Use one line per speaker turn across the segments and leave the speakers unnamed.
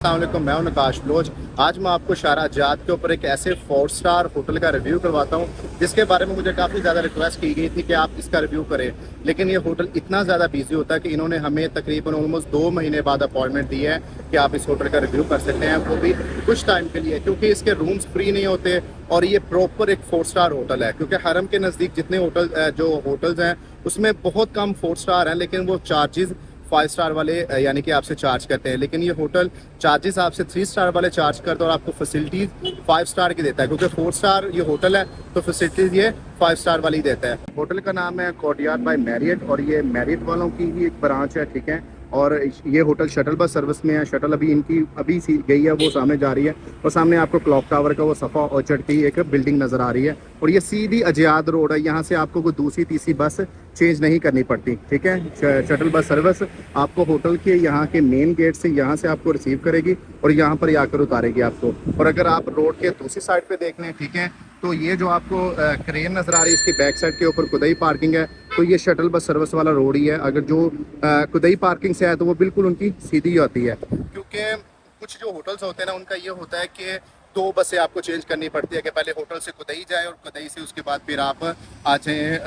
अस्सलामुअलैकुम, मैं हूं नकाश बलोच। आज मैं आपको शाहराजात के ऊपर एक ऐसे 4 स्टार होटल का रिव्यू करवाता हूं जिसके बारे में मुझे काफ़ी ज़्यादा रिक्वेस्ट की गई थी कि आप इसका रिव्यू करें। लेकिन ये होटल इतना ज़्यादा बिजी होता है कि इन्होंने हमें तकरीबन ऑलमोस्ट 2 महीने बाद अपॉइंटमेंट दी है कि आप इस होटल का रिव्यू कर सकते हैं, वो भी कुछ टाइम के लिए, क्योंकि इसके रूम्स फ्री नहीं होते और ये प्रॉपर एक 4 स्टार होटल है। क्योंकि हरम के नज़दीक जितने होटल्स हैं उसमें बहुत कम 4 स्टार हैं, लेकिन वो चार्जेस 5 स्टार वाले यानी कि आपसे चार्ज करते हैं। लेकिन ये होटल चार्जेस आपसे 3 स्टार वाले चार्ज करता है और आपको फैसिलिटीज़ 5 स्टार की देता है, क्योंकि 4 स्टार ये होटल है तो फैसिलिटीज़ ये 5 स्टार वाली देता है। होटल का नाम है कोर्टयार्ड बाय मैरियट और ये मैरियट वालों की ही एक ब्रांच है, ठीक है। और ये होटल शटल बस सर्विस में है। शटल अभी सी गई है, वो सामने जा रही है और सामने आपको क्लॉक टावर का वो सफ़ा ऑर्चर्ड की एक बिल्डिंग नज़र आ रही है और ये सीधी अजियाद रोड है। यहाँ से आपको कोई दूसरी तीसरी बस चेंज नहीं करनी पड़ती, ठीक है। शटल बस सर्विस आपको होटल के यहाँ के मेन गेट से यहाँ से आपको रिसीव करेगी और यहाँ पर आकर उतारेगी आपको। और अगर आप रोड के दूसरी साइड पे देख लें, ठीक है, तो ये जो आपको क्रेन नज़र आ रही है इसकी बैक साइड के ऊपर कुदई पार्किंग है, तो ये शटल बस सर्विस वाला रोड ही है। अगर जो कुदई पार्किंग से है तो वो बिल्कुल उनकी सीधी आती है, क्योंकि कुछ जो होटल्स होते हैं ना उनका ये होता है कि 2 बसें आपको चेंज करनी पड़ती है कि पहले होटल से कुदई जाए और कुदई से उसके बाद फिर आप आ जाएँ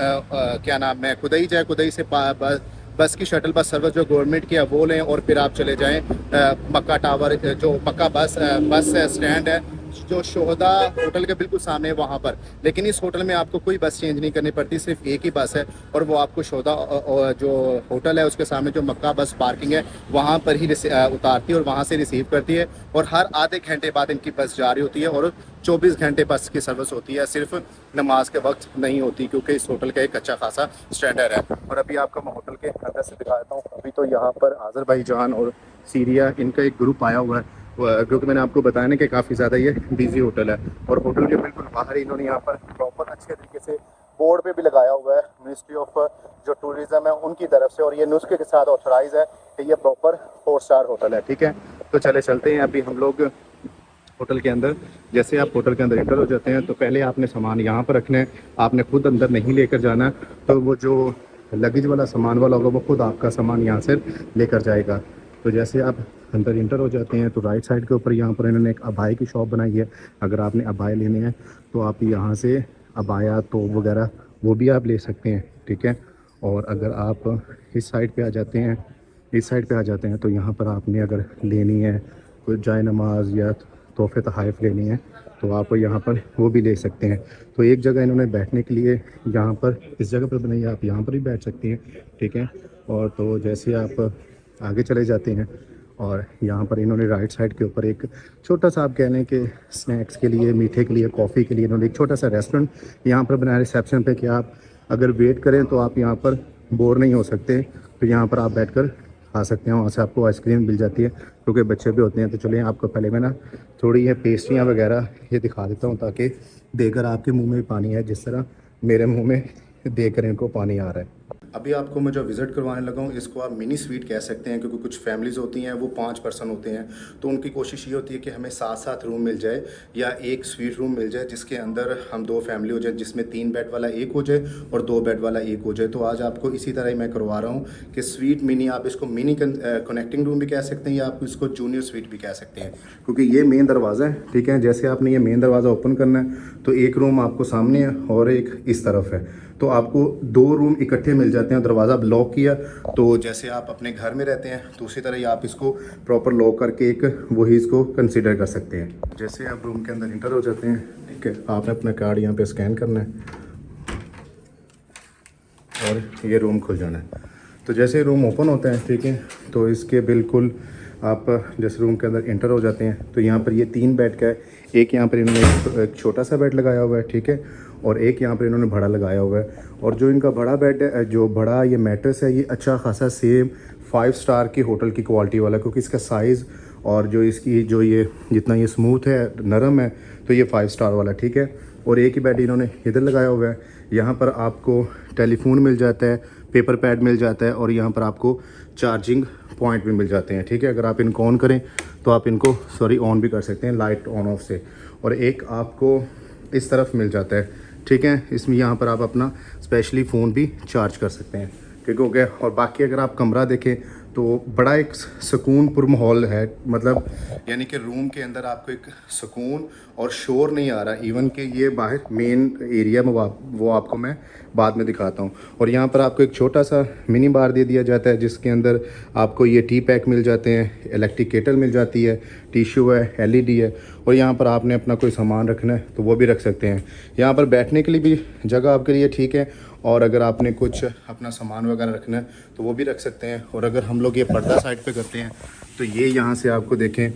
क्या नाम है, कुदई जाए, कुदई से बस की शटल बस सर्विस जो गवर्नमेंट की है वो लें और फिर आप चले जाएं मक्का टावर, जो मक्का बस स्टैंड है जो शोहदा होटल के बिल्कुल सामने है वहाँ पर। लेकिन इस होटल में आपको कोई बस चेंज नहीं करनी पड़ती, सिर्फ एक ही बस है और वो आपको शोहदा जो होटल है उसके सामने जो मक्का बस पार्किंग है वहाँ पर ही उतारती है और वहाँ से रिसीव करती है। और हर आधे घंटे बाद इनकी बस जारी होती है और 24 घंटे बस की सर्विस होती है, सिर्फ नमाज के वक्त नहीं होती, क्योंकि इस होटल का एक अच्छा खासा स्टैंडर्ड है। और अभी आपको मैं होटल के अंदर से दिखा देता हूँ। अभी तो यहाँ पर आज़रबाईजान और सीरिया इनका एक ग्रुप आया हुआ है, क्योंकि मैंने आपको बताया ना कि काफ़ी ज़्यादा ये बिजी होटल है। और होटल के बिल्कुल बाहर इन्होंने यहाँ पर प्रॉपर अच्छे तरीके से बोर्ड पे भी लगाया हुआ है मिनिस्ट्री ऑफ जो टूरिज़्म है उनकी तरफ से, और ये नुस्खे के साथ ऑथराइज है कि ये प्रॉपर 4 स्टार होटल है, ठीक है। तो चलते हैं अभी हम लोग होटल के अंदर। जैसे आप होटल के अंदर एंटर हो जाते हैं तो पहले आपने सामान यहाँ पर रखना है, आपने खुद अंदर नहीं लेकर जाना। तो वो जो लगेज वाला सामान वाला होगा वो खुद आपका सामान यहाँ से लेकर जाएगा। तो जैसे आप अंदर इंटर हो जाते हैं तो राइट साइड के ऊपर यहाँ पर इन्होंने एक अबाई की शॉप बनाई है। अगर आपने अबाए लेने हैं तो आप यहाँ से अबाया तो वगैरह वो भी आप ले सकते हैं, ठीक है। और अगर आप इस साइड पे आ जाते हैं तो यहाँ पर आपने अगर लेनी है कोई जाय नमाज या तोहफे तहाइफ लेनी है तो आप यहाँ पर वो भी ले सकते हैं। तो एक जगह इन्होंने बैठने के लिए यहाँ पर इस जगह पर बनाई है, आप यहाँ पर भी बैठ सकती हैं, ठीक है। और तो जैसे आप आगे चले जाते हैं और यहाँ पर इन्होंने राइट साइड के ऊपर एक छोटा सा, आप कह लें कि स्नैक्स के लिए, मीठे के लिए, कॉफ़ी के लिए इन्होंने एक छोटा सा रेस्टोरेंट यहाँ पर बनाया रिसेप्शन पे कि आप अगर वेट करें तो आप यहाँ पर बोर नहीं हो सकते। तो यहाँ पर आप बैठकर खा सकते हैं, वहाँ से आपको आइसक्रीम मिल जाती है क्योंकि बच्चे भी होते हैं। तो चलिए आपको पहले मैं ना थोड़ी ये पेस्ट्रियाँ वगैरह ये दिखा देता हूँ ताकि देखकर आपके मुंह में पानी है जिस तरह मेरे मुंह में देख कर इनको पानी आ रहा है। अभी आपको मैं जो विज़िट करवाने लगा हूँ इसको आप मिनी स्वीट कह सकते हैं, क्योंकि कुछ फैमिलीज़ होती हैं वो 5 पर्सन होते हैं तो उनकी कोशिश ये होती है कि हमें 7-7 रूम मिल जाए या एक स्वीट रूम मिल जाए जिसके अंदर हम 2 फैमिली हो जाए, जिसमें 3 बेड वाला एक हो जाए और 2 बेड वाला एक हो जाए। तो आज आपको इसी तरह ही मैं करवा रहा हूँ कि स्वीट मिनी, आप इसको मिनी कनेक्टिंग रूम भी कह सकते हैं या आप इसको जूनियर स्वीट भी कह सकते हैं, क्योंकि ये मेन दरवाज़ा है, ठीक है। जैसे आपने ये मेन दरवाज़ा ओपन करना है तो एक रूम आपको सामने है और एक इस तरफ है, तो आपको 2 रूम इकट्ठे मिल जाते हैं। दरवाज़ा लॉक किया तो जैसे आप अपने घर में रहते हैं तो उसी तरह ही आप इसको प्रॉपर लॉक करके एक वही इसको कंसीडर कर सकते हैं। जैसे आप रूम के अंदर इंटर हो जाते हैं, ठीक है, आपने अपना कार्ड यहाँ पे स्कैन करना है और ये रूम खुल जाना है। तो जैसे रूम ओपन होता है, ठीक है, तो इसके बिल्कुल आप जैसे रूम के अंदर इंटर हो जाते हैं तो यहाँ पर ये 3 बेड का है। एक यहाँ पर इन्होंने एक छोटा सा बेड लगाया हुआ है, ठीक है, और एक यहाँ पर इन्होंने बड़ा लगाया हुआ है। और जो इनका बड़ा बेड है, जो बड़ा ये मैट्रेस है, ये अच्छा खासा सेम 5 स्टार की होटल की क्वालिटी वाला, क्योंकि इसका साइज़ और जो इसकी जो ये जितना ये स्मूथ है, नरम है, तो ये 5 स्टार वाला, ठीक है। और एक ही बेड इन्होंने इधर लगाया हुआ है। यहाँ पर आपको टेलीफोन मिल जाता है, पेपर पैड मिल जाता है और यहाँ पर आपको चार्जिंग पॉइंट भी मिल जाते हैं, ठीक है। अगर आप इनको ऑन करें तो आप इनको ऑन भी कर सकते हैं लाइट ऑन ऑफ से। और एक आपको इस तरफ मिल जाता है, ठीक है, इसमें यहाँ पर आप अपना स्पेशली फ़ोन भी चार्ज कर सकते हैं, ठीक हो गया। और बाकी अगर आप कमरा देखें तो बड़ा एक सुकूनपुर माहौल है, मतलब यानी कि रूम के अंदर आपको एक सुकून और शोर नहीं आ रहा। इवन कि ये बाहर मेन एरिया में वो आपको मैं बाद में दिखाता हूँ। और यहाँ पर आपको एक छोटा सा मिनी बार दे दिया जाता है जिसके अंदर आपको ये टी पैक मिल जाते हैं, इलेक्ट्रिक केटल मिल जाती है, टिश्यू है, एलईडी है, और यहाँ पर आपने अपना कोई सामान रखना है तो वो भी रख सकते हैं। यहाँ पर बैठने के लिए भी जगह आपके लिए ठीक है, और अगर आपने कुछ अपना सामान वगैरह रखना है तो वो भी रख सकते हैं। और अगर हम लोग ये पर्दा साइड पे करते हैं तो ये यहाँ से आपको देखें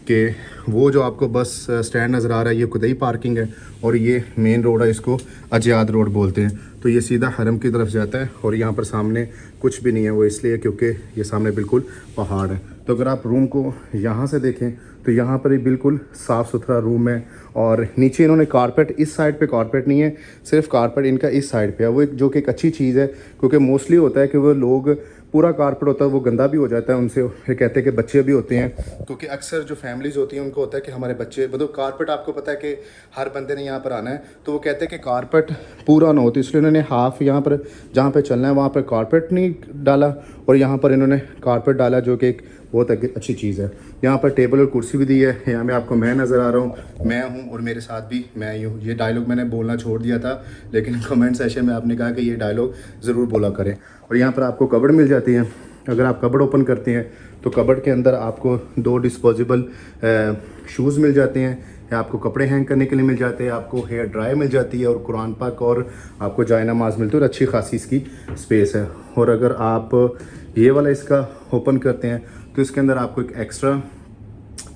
कि वो जो आपको बस स्टैंड नज़र आ रहा है ये खुदाई पार्किंग है, और ये मेन रोड है, इसको अजयाद रोड बोलते हैं। तो ये सीधा हरम की तरफ जाता है, और यहाँ पर सामने कुछ भी नहीं है, वो इसलिए क्योंकि ये सामने बिल्कुल पहाड़ है। तो अगर आप रूम को यहाँ से देखें तो यहाँ पर ही बिल्कुल साफ़ सुथरा रूम है, और नीचे इन्होंने कारपेट, इस साइड पे कारपेट नहीं है, सिर्फ कारपेट इनका इस साइड पे है, वो एक जो कि एक अच्छी चीज़ है, क्योंकि मोस्टली होता है कि वो लोग पूरा कारपेट होता है वो गंदा भी हो जाता है, उनसे फिर कहते हैं कि बच्चे भी होते हैं, क्योंकि अक्सर जो फैमिलीज़ होती हैं उनको होता है कि हमारे बच्चे, मतलब कारपेट आपको पता है कि हर बंदे ने यहाँ पर आना है, तो वो कहते हैं कि कारपेट पूरा ना हो, तो इसलिए उन्होंने हाफ़ यहाँ पर जहाँ पर चलना है वहाँ पर कारपेट नहीं डाला, और यहाँ पर इन्होंने कारपेट डाला, जो कि एक बहुत अच्छी चीज़ है। यहाँ पर टेबल और कुर्सी भी दी है। यहाँ में आपको मैं नज़र आ रहा हूँ, मैं हूँ और मेरे साथ भी मैं ही हूँ। ये डायलॉग मैंने बोलना छोड़ दिया था, लेकिन कमेंट सेशन में आपने कहा कि ये डायलॉग ज़रूर बोला करें। और यहाँ पर आपको कबर्ड मिल जाती है। अगर आप कबर्ड ओपन करते हैं तो कबर्ड के अंदर आपको 2 डिस्पोजेबल शूज़ मिल जाते हैं, या आपको कपड़े हैंग करने के लिए मिल जाते हैं, आपको हेयर ड्राई मिल जाती है, और कुरान पाक और आपको जाय नमाज मिलती है, और अच्छी खासी इसकी स्पेस है। और अगर आप ये वाला इसका ओपन करते हैं तो इसके अंदर आपको एक एक्स्ट्रा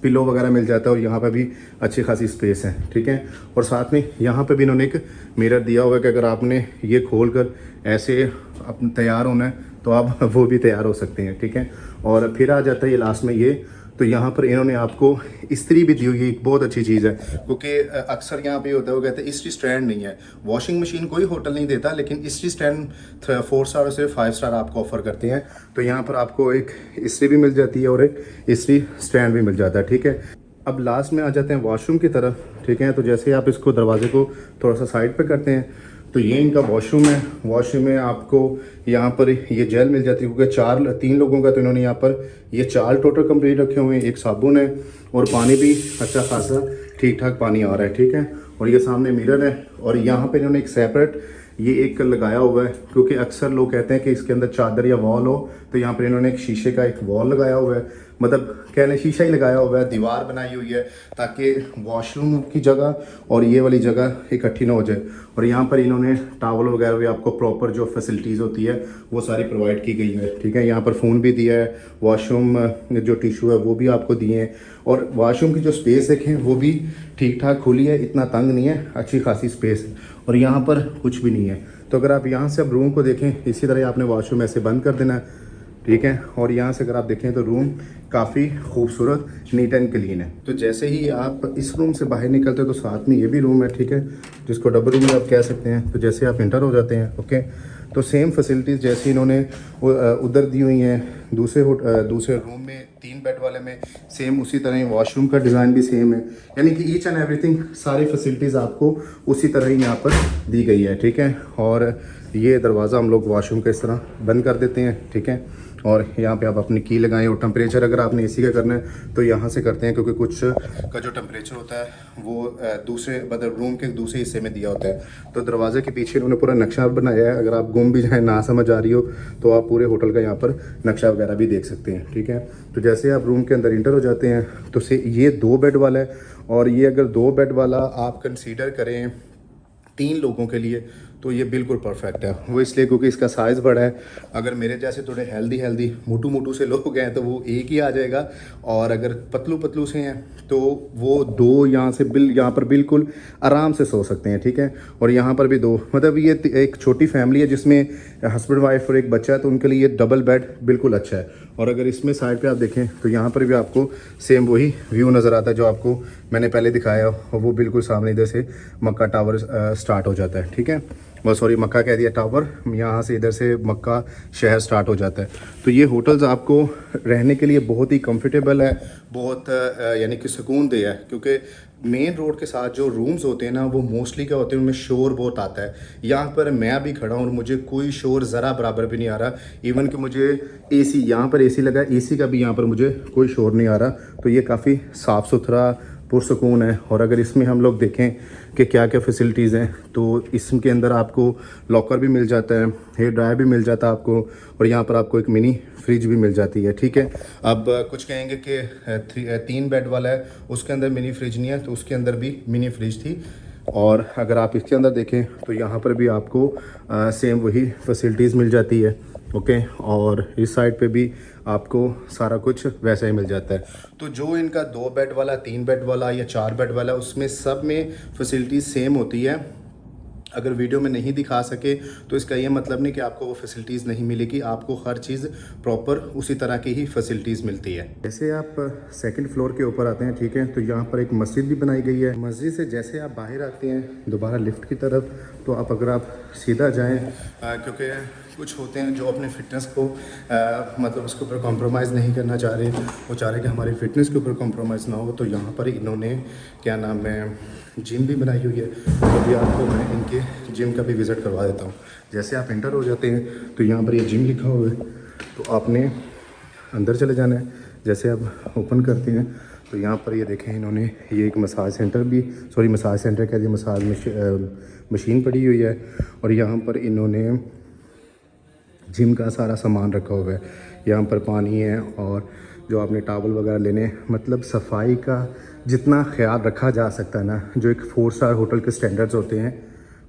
पिलो वगैरह मिल जाता है, और यहाँ पर भी अच्छी खासी स्पेस है, ठीक है। और साथ में यहाँ पे भी इन्होंने एक मिरर दिया हुआ है कि अगर आपने ये खोल कर ऐसे अपने तैयार होना है तो आप वो भी तैयार हो सकते हैं, ठीक है। और फिर आ जाता है ये लास्ट में ये, तो यहाँ पर इन्होंने आपको इस्त्री भी दी हुई है, एक बहुत अच्छी चीज़ है, क्योंकि अक्सर यहाँ पे होता है वो कहते हैं इस्त्री स्टैंड नहीं है। वॉशिंग मशीन कोई होटल नहीं देता, लेकिन इस्त्री स्टैंड 4 स्टार से 5 स्टार आपको ऑफर करते हैं। तो यहाँ पर आपको एक इस्त्री भी मिल जाती है और एक इस्त्री स्टैंड भी मिल जाता है, ठीक है। अब लास्ट में आ जाते हैं वॉशरूम की तरफ, ठीक है। तो जैसे आप इसको दरवाजे को थोड़ा सा साइड पर करते हैं तो ये इनका वॉशरूम है। वॉशरूम में आपको यहाँ पर ये जेल मिल जाती है, क्योंकि 3 लोगों का, तो इन्होंने यहाँ पर ये 4 टोटल कंप्लीट रखे हुए हैं। एक साबुन है, और पानी भी अच्छा खासा ठीक ठाक पानी आ रहा है, ठीक है। और ये सामने मिरर है, और यहाँ पे इन्होंने एक सेपरेट ये एक लगाया हुआ है, क्योंकि अक्सर लोग कहते हैं कि इसके अंदर चादर या वॉल हो, तो यहाँ पर इन्होंने एक शीशे का एक वॉल लगाया हुआ है, मतलब कहने शीशा ही लगाया हुआ है, दीवार बनाई हुई है, ताकि वॉशरूम की जगह और ये वाली जगह इकट्ठी ना हो जाए। और यहाँ पर इन्होंने टावल वगैरह भी आपको प्रॉपर जो फैसिलिटीज़ होती है वो सारी प्रोवाइड की गई है, ठीक है। यहाँ पर फ़ोन भी दिया है, वॉशरूम जो टिशू है वो भी आपको दिए हैं, और वॉशरूम की जो स्पेस देखें वो भी ठीक ठाक खुली है, इतना तंग नहीं है, अच्छी खासी स्पेस है, और यहाँ पर कुछ भी नहीं है। तो अगर आप यहाँ से अब रूम को देखें, इसी तरह आपने वॉशरूम ऐसे बंद कर देना है, ठीक है। और यहाँ से अगर आप देखें तो रूम काफ़ी खूबसूरत, नीट एंड क्लीन है। तो जैसे ही आप इस रूम से बाहर निकलते हैं तो साथ में ये भी रूम है, ठीक है, जिसको डबल रूम भी आप कह सकते हैं। तो जैसे आप इंटर हो जाते हैं, ओके, तो सेम फैसिलिटीज़ जैसे इन्होंने उधर दी हुई हैं दूसरे रूम में 3 बेड वाले में, सेम उसी तरह ही वॉशरूम का डिज़ाइन भी सेम है, यानी कि ईच एंड एवरीथिंग सारी फैसिलिटीज़ आपको उसी तरह ही यहाँ पर दी गई है, ठीक है। और ये दरवाज़ा हम लोग वॉशरूम का इस तरह बंद कर देते हैं, ठीक है। और यहाँ पे आप अपनी की लगाएं, और टेम्परेचर अगर आपने एसी का करना है तो यहाँ से करते हैं, क्योंकि कुछ का जो टेम्परेचर होता है वो दूसरे मतलब रूम के दूसरे हिस्से में दिया होता है। तो दरवाजे के पीछे उन्होंने पूरा नक्शा बनाया है, अगर आप गुम भी जाए, ना समझ आ रही हो, तो आप पूरे होटल का यहाँ पर नक्शा वगैरह भी देख सकते हैं, ठीक है। तो जैसे आप रूम के अंदर इंटर हो जाते हैं तो ये 2 बेड वाला है, और ये अगर 2 बेड वाला आप कंसीडर करें 3 लोगों के लिए तो ये बिल्कुल परफेक्ट है। वो इसलिए क्योंकि इसका साइज़ बड़ा है, अगर मेरे जैसे थोड़े हेल्दी मोटू से लोग हैं तो वो एक ही आ जाएगा, और अगर पतलू से हैं तो वो 2 यहाँ पर बिल्कुल आराम से सो सकते हैं, ठीक है। और यहाँ पर भी 2, मतलब ये एक छोटी फैमिली है जिसमें हस्बैंड वाइफ और एक बच्चा है, तो उनके लिए डबल बेड बिल्कुल अच्छा है। और अगर इसमें साइड पे आप देखें तो यहाँ पर भी आपको सेम वही व्यू नज़र आता है जो आपको मैंने पहले दिखाया, और वो बिल्कुल सामने इधर से मक्का टावर स्टार्ट हो जाता है, ठीक है। बस सॉरी मक्का कह दिया टावर, यहाँ से इधर से मक्का शहर स्टार्ट हो जाता है। तो ये होटल्स आपको रहने के लिए बहुत ही कंफर्टेबल है, बहुत यानी कि सुकून दे है, क्योंकि मेन रोड के साथ जो रूम्स होते हैं ना वो मोस्टली क्या होते हैं, उनमें शोर बहुत आता है। यहाँ पर मैं अभी खड़ा हूँ और मुझे कोई शोर ज़रा बराबर भी नहीं आ रहा। इवन कि मुझे एसी, यहाँ पर एसी लगा है, एसी का भी यहाँ पर मुझे कोई शोर नहीं आ रहा। तो ये काफ़ी साफ़ सुथरा पुरसकून है। और अगर इसमें हम लोग देखें कि क्या क्या फैसिलिटीज़ हैं, तो इसके अंदर आपको लॉकर भी मिल जाता है, हेयर ड्रायर भी मिल जाता है आपको, और यहाँ पर आपको एक मिनी फ्रिज भी मिल जाती है। ठीक है, अब कुछ कहेंगे कि 3 बेड वाला है, उसके अंदर मिनी फ्रिज नहीं है, तो उसके अंदर भी मिनी फ्रिज थी। और अगर आप इसके अंदर देखें तो यहाँ पर भी आपको सेम वही फैसिलिटीज़ मिल जाती है। ओके, और इस साइड पे भी आपको सारा कुछ वैसा ही मिल जाता है। तो जो इनका 2 बेड वाला, 3 बेड वाला या 4 बेड वाला, उसमें सब में फैसिलिटीज़ सेम होती है। अगर वीडियो में नहीं दिखा सके तो इसका ये मतलब नहीं कि आपको वो फैसिलिटीज़ नहीं मिलेगी, आपको हर चीज़ प्रॉपर उसी तरह की ही फैसिलिटीज़ मिलती है। जैसे आप सेकंड फ्लोर के ऊपर आते हैं, ठीक है, तो यहाँ पर एक मस्जिद भी बनाई गई है। मस्जिद से जैसे आप बाहर आते हैं दोबारा लिफ्ट की तरफ, तो आप अगर आप सीधा जाएँ, क्योंकि कुछ होते हैं जो अपने फ़िटनेस को मतलब उसके ऊपर कॉम्प्रोमाइज़ नहीं करना चाह रहे, वो चाह रहे कि हमारी फ़िटनेस के ऊपर कॉम्प्रोमाइज़ ना हो। तो यहाँ पर इन्होंने क्या नाम है, जिम भी बनाई हुई है। तो अभी आपको मैं इनके जिम का भी विज़िट करवा देता हूँ। जैसे आप एंटर हो जाते हैं तो यहाँ पर ये जिम लिखा हुआ है, तो आपने अंदर चले जाना है। जैसे आप ओपन करते हैं तो यहाँ पर ये देखें, इन्होंने ये एक मसाज सेंटर भी, सॉरी मसाज सेंटर कह दिया, मसाज मशीन पड़ी हुई है। और यहाँ पर इन्होंने जिम का सारा सामान रखा हुआ है। यहाँ पर पानी है, और जो आपने टॉवल वगैरह लेने, मतलब सफाई का जितना ख्याल रखा जा सकता है ना, जो एक 4 स्टार होटल के स्टैंडर्ड्स होते हैं,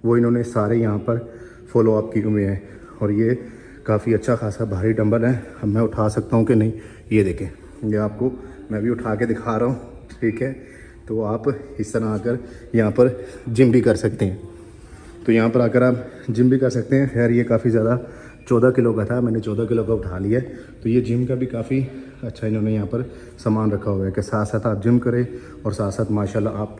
वो इन्होंने सारे यहाँ पर फॉलो अप किए हुए हैं। और ये काफ़ी अच्छा खासा भारी डंबल है। अब मैं उठा सकता हूँ कि नहीं, ये देखें, ये आपको मैं भी उठा के दिखा रहा हूँ। ठीक है, तो आप इस तरह आकर यहाँ पर जिम भी कर सकते हैं। तो यहाँ पर आकर आप जिम भी कर सकते हैं। खैर ये काफ़ी ज़्यादा 14 किलो का था, मैंने 14 किलो का उठा लिया। तो ये जिम का भी काफ़ी अच्छा इन्होंने यहाँ पर सामान रखा हुआ है कि साथ साथ आप जिम करें और साथ साथ माशाल्लाह आप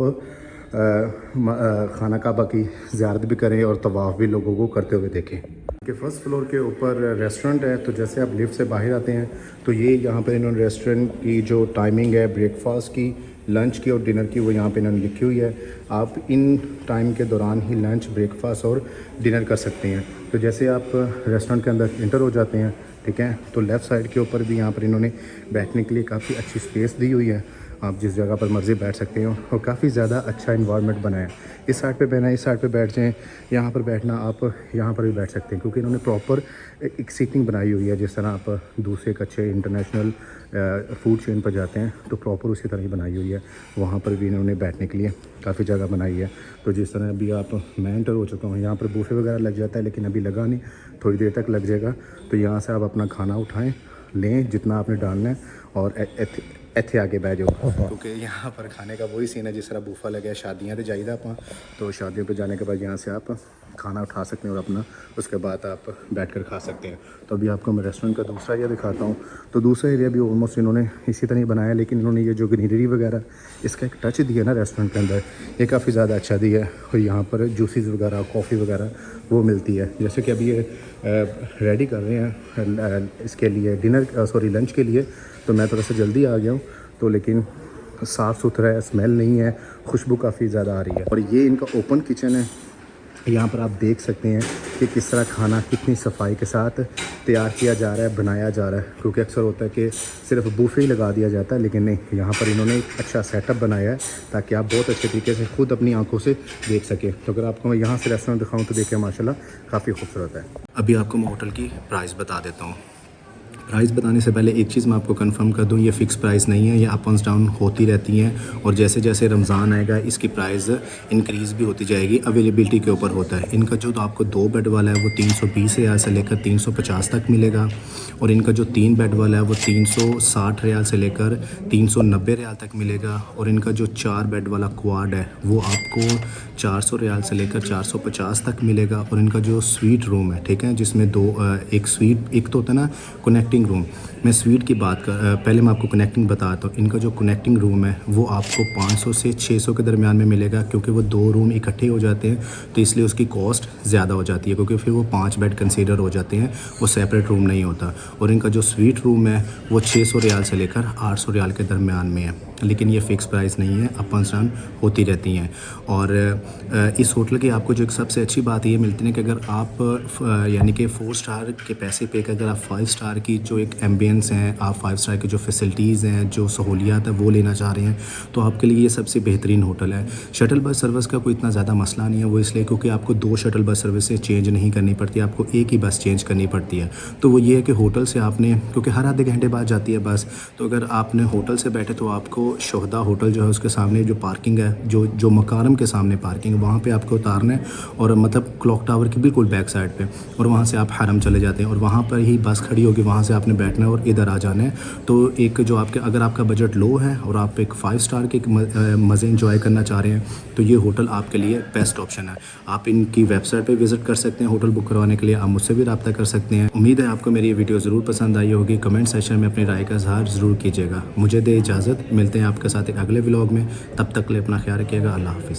खाना काबा की ज़ियारत भी करें और तवाफ़ भी लोगों को करते हुए देखें। कि फर्स्ट फ्लोर के ऊपर रेस्टोरेंट है। तो जैसे आप लिफ्ट से बाहर आते हैं तो ये यहाँ पर इन्होंने रेस्टोरेंट की जो टाइमिंग है ब्रेकफास्ट की, लंच की और डिनर की, वो यहाँ पे इन्होंने लिखी हुई है। आप इन टाइम के दौरान ही लंच, ब्रेकफास्ट और डिनर कर सकते हैं। तो जैसे आप रेस्टोरेंट के अंदर इंटर हो जाते हैं, ठीक है, तो लेफ़्ट साइड के ऊपर भी यहाँ पर इन्होंने बैठने के लिए काफ़ी अच्छी स्पेस दी हुई है। आप जिस जगह पर मर्ज़ी बैठ सकते हो और काफ़ी ज़्यादा अच्छा इन्वायरमेंट बना है। इस साइड पे बैठना है, इस साइड पे बैठ जाएँ, यहाँ पर बैठना, आप यहाँ पर भी बैठ सकते हैं, क्योंकि इन्होंने प्रॉपर एक सीटिंग बनाई हुई है। जिस तरह आप दूसरे एक अच्छे इंटरनेशनल फूड चेन पर जाते हैं तो प्रॉपर उसी तरह ही बनाई हुई है। वहाँ पर भी इन्होंने बैठने के लिए काफ़ी जगह बनाई है। तो जिस तरह अभी आप, मैं एंटर हो चुका हूँ, यहाँ पर बूफे वगैरह लग जाता है, लेकिन अभी लगा नहीं, थोड़ी देर तक लग जाएगा। तो यहाँ से आप अपना खाना उठाएँ, लें जितना आपने डालना है, और ਇੱਥੇ आके बह जाओ, क्योंकि यहाँ पर खाने का वही सीन है जिस तरह बूफा लगे है। शादियाँ तो जाइए आप, तो शादियों पे जाने के बाद यहाँ से आप खाना उठा सकते हैं और अपना उसके बाद आप बैठकर खा सकते हैं। तो अभी आपको मैं रेस्टोरेंट का दूसरा एरिया दिखाता हूँ। तो दूसरा एरिया भी ऑलमोस्ट इन्होंने इसी तरह ही बनाया, लेकिन इन्होंने ये जो ग्रीनरी वगैरह इसका एक टच दिया ना रेस्टोरेंट के अंदर, ये काफ़ी ज़्यादा अच्छा दिया है। और यहाँ पर जूसेस वगैरह, कॉफ़ी वगैरह वो मिलती है। जैसे कि अभी ये रेडी कर रहे हैं इसके लिए डिनर, सॉरी लंच के लिए, तो मैं थोड़ा सा जल्दी आ गया हूँ। तो लेकिन साफ़ सुथरा है, स्मेल नहीं है, खुशबू काफ़ी ज़्यादा आ रही है। और ये इनका ओपन किचन है। यहाँ पर आप देख सकते हैं कि किस तरह खाना कितनी सफाई के साथ तैयार किया जा रहा है, बनाया जा रहा है। क्योंकि अक्सर होता है कि सिर्फ बूफे ही लगा दिया जाता है, लेकिन नहीं, यहाँ पर इन्होंने एक अच्छा सेटअप बनाया है ताकि आप बहुत अच्छे तरीके से खुद अपनी आंखों से देख सकें। तो अगर आपको मैं यहाँ से रेस्टोरेंट दिखाऊँ तो देखिए माशाल्लाह काफ़ी खूबसूरत है। अभी आपको मैं होटल की प्राइस बता देता हूँ। प्राइस बताने से पहले एक चीज़ मैं आपको कंफर्म कर दूं, ये फ़िक्स प्राइस नहीं है, ये अप एंड डाउन होती रहती हैं। और जैसे जैसे रमज़ान आएगा इसकी प्राइस इंक्रीज़ भी होती जाएगी, अवेलेबिलिटी के ऊपर होता है। इनका जो आपको 2 बेड वाला है वो 320 रियाल से लेकर 350 तक मिलेगा, और इनका जो 3 बेड वाला है वो 360 रियाल से लेकर 390 रियाल तक मिलेगा। और इनका जो 4 बेड वाला क्वाड है वो आपको 400 रियाल से लेकर 450 तक मिलेगा। और इनका जो स्वीट रूम है, ठीक है, जिसमें एक स्वीट, एक तो होता है ना कनेक्ट
कनेक्टिंग रूम, मैं स्वीट की बात कर पहले मैं आपको कनेक्टिंग बताता हूँ। इनका जो कनेक्टिंग रूम है वो आपको 500 से 600 के दरमियान में मिलेगा, क्योंकि वो 2 रूम इकट्ठे हो जाते हैं तो इसलिए उसकी कॉस्ट ज़्यादा हो जाती है, क्योंकि फिर वो 5 बेड कंसीडर हो जाते हैं, वो सेपरेट रूम नहीं होता। और इनका जो स्वीट रूम है वो 600 रियाल से लेकर 800 रियाल के दरमियान में है, लेकिन ये फ़िक्स प्राइस नहीं है, अप एंड डाउन होती रहती हैं। और इस होटल की आपको जो एक सबसे अच्छी बात ये मिलती है कि अगर आप यानी कि 4 स्टार के पैसे पे कर अगर आप 5 स्टार की जो एक एम्बियंस हैं, आप 5 स्टार की जो फैसिलिटीज़ हैं, जो सहूलियात है वो लेना चाह रहे हैं, तो आपके लिए ये सबसे बेहतरीन होटल है। शटल बस सर्विस का कोई इतना ज़्यादा मसला नहीं है, वो इसलिए क्योंकि आपको 2 शटल बस सर्विसेज चेंज नहीं करनी पड़ती, आपको एक ही बस चेंज करनी पड़ती है। तो वो ये है कि होटल से आपने, क्योंकि हर आधे घंटे बाद जाती है बस, तो अगर आपने होटल से बैठे तो आपको शोहदा होटल जो है उसके सामने जो पार्किंग है, जो मकारम के सामने पार्किंग है, वहाँ पे आपको उतारना है, और मतलब क्लॉक टावर की बिल्कुल बैक साइड पे, और वहाँ से आप हरम चले जाते हैं और वहाँ पर ही बस खड़ी होगी, वहाँ से आपने बैठना है और इधर आ जाना है। तो एक जो आपके, अगर आपका बजट लो है और आप एक 5 स्टार के मज़े इंजॉय करना चाह रहे हैं, तो ये होटल आपके लिए बेस्ट ऑप्शन है। आप इनकी वेबसाइट पे विज़िट कर सकते हैं होटल बुक करवाने के लिए, आप मुझसे भी रब्ता कर सकते हैं। उम्मीद है आपको मेरी ये वीडियो ज़रूर पसंद आई होगी। कमेंट सेक्शन में अपनी राय का इज़हार ज़रूर कीजिएगा। मुझे दे इजाज़त, मिलते हैं आपके साथ एक अगले व्लॉग में, तब तक के लिए अपना ख्याल रखिएगा। अल्लाह हाफ़िज़।